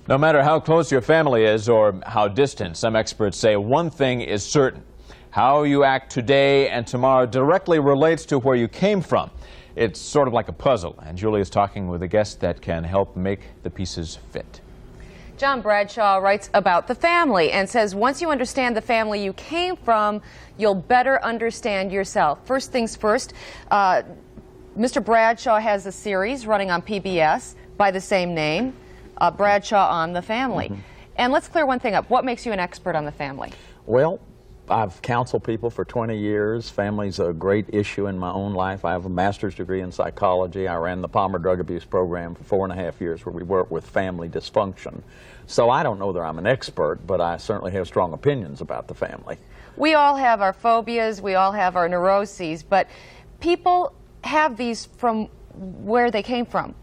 No matter how close your family is or how distant, some experts say one thing is certain. How you act today and tomorrow directly relates to where you came from. It's sort of like a puzzle, and Julie is talking with a guest that can help make the pieces fit. John Bradshaw writes about the family and says once you understand the family you came from, you'll better understand yourself. First things first, Mr. Bradshaw has a series running on PBS by the same name, Bradshaw on the Family. And let's clear one thing up. What makes you an expert on the family? Well, I've counseled people for 20 years. Family's a great issue in my own life. I have a master's degree in psychology. I ran the Palmer Drug Abuse Program for 4.5 years where we work with family dysfunction. So I don't know that I'm an expert, but I certainly have strong opinions about the family. We all have our phobias, we all have our neuroses, but people have these from where they came from.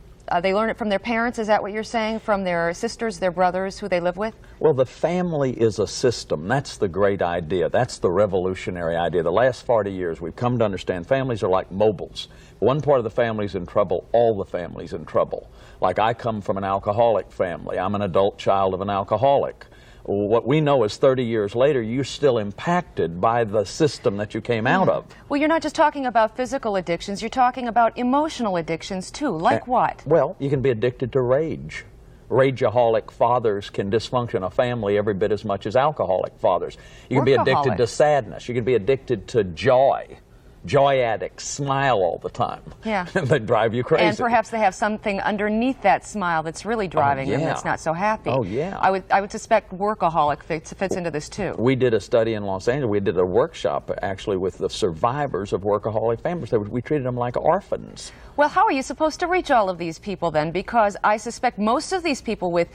They learn it from their parents, is that what you're saying? From their sisters, their brothers, who they live with? Well, the family is a system. That's the great idea. That's the revolutionary idea. The last 40 years, we've come to understand families are like mobiles. One part of the family's in trouble, all the family's in trouble. Like I come from an alcoholic family. I'm an adult child of an alcoholic. What we know is 30 years later, you're still impacted by the system that you came out of. Well, you're not just talking about physical addictions, you're talking about emotional addictions too. Like what? Well, you can be addicted to rage. Rageaholic fathers can dysfunction a family every bit as much as alcoholic fathers. You can be addicted to sadness. You can be addicted to joy. Joy addicts smile all the time. Yeah. They drive you crazy. And perhaps they have something underneath that smile that's really driving them that's not so happy. Oh, yeah. I would suspect workaholic fits into this too. We did a study in Los Angeles. We did a workshop actually with the survivors of workaholic families. We treated them like orphans. Well, how are you supposed to reach all of these people then? Because I suspect most of these people with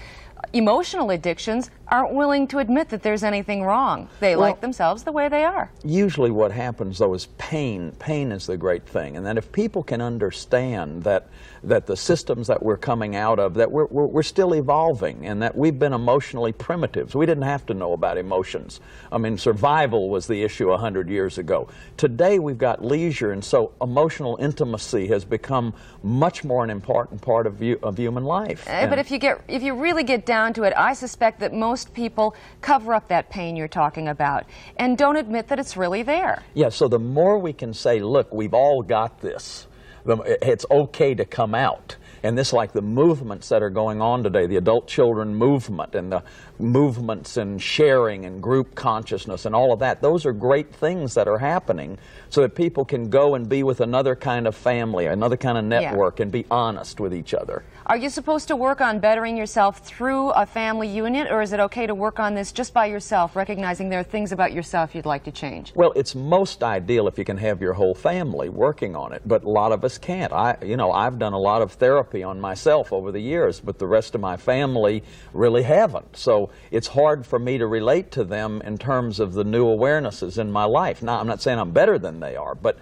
emotional addictions aren't willing to admit that there's anything wrong. They like themselves the way they are. Usually what happens, though, is pain. Pain is the great thing. And that if people can understand that the systems that we're coming out of, that we're still evolving, and that we've been emotionally primitive. So we didn't have to know about emotions. I mean, survival was the issue 100 years ago. Today we've got leisure, and so emotional intimacy has become much more an important part of human life. But if you really get down to it, I suspect that most people cover up that pain you're talking about and don't admit that it's really there. Yeah, so the more we can say, look, we've all got this, it's okay to come out. And this, like the movements that are going on today, the adult children movement and the movements in sharing and group consciousness and all of that, those are great things that are happening so that people can go and be with another kind of family, another kind of network, and be honest with each other. Are you supposed to work on bettering yourself through a family unit, or is it okay to work on this just by yourself, recognizing there are things about yourself you'd like to change? Well, it's most ideal if you can have your whole family working on it, but a lot of us can't. I've done a lot of therapy on myself over the years, but the rest of my family really haven't. So it's hard for me to relate to them in terms of the new awarenesses in my life. Now, I'm not saying I'm better than they are, but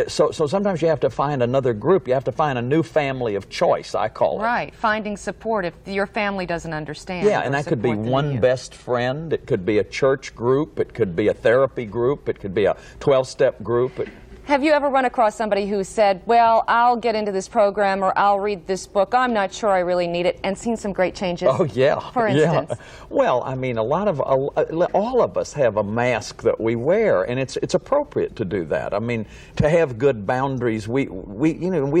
so sometimes you have to find another group. You have to find a new family of choice, I call it. Right, finding support if your family doesn't understand. Yeah, and that could be one best friend. It could be a church group. It could be a therapy group. It could be a 12-step group. Have you ever run across somebody who said, well, I'll get into this program or I'll read this book, I'm not sure I really need it, and seen some great changes? Oh, yeah. For instance? Yeah. Well, I mean, all of us have a mask that we wear, and it's appropriate to do that. I mean, to have good boundaries, we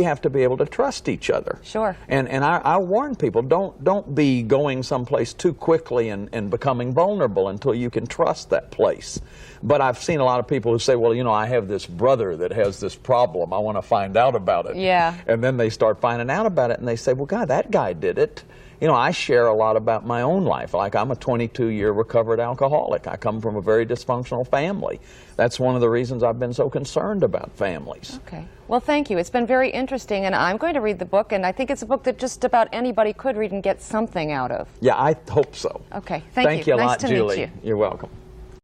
have to be able to trust each other. Sure. And I warn people, don't be going someplace too quickly and becoming vulnerable until you can trust that place. But I've seen a lot of people who say, well, I have this brother that has this problem. I want to find out about it. Yeah. And then they start finding out about it, and they say, well, God, that guy did it. I share a lot about my own life. Like, I'm a 22-year recovered alcoholic. I come from a very dysfunctional family. That's one of the reasons I've been so concerned about families. Okay. Well, thank you. It's been very interesting, and I'm going to read the book, and I think it's a book that just about anybody could read and get something out of. Yeah, I hope so. Okay. Thank you a lot, Nice to Julie. meet you. You're welcome.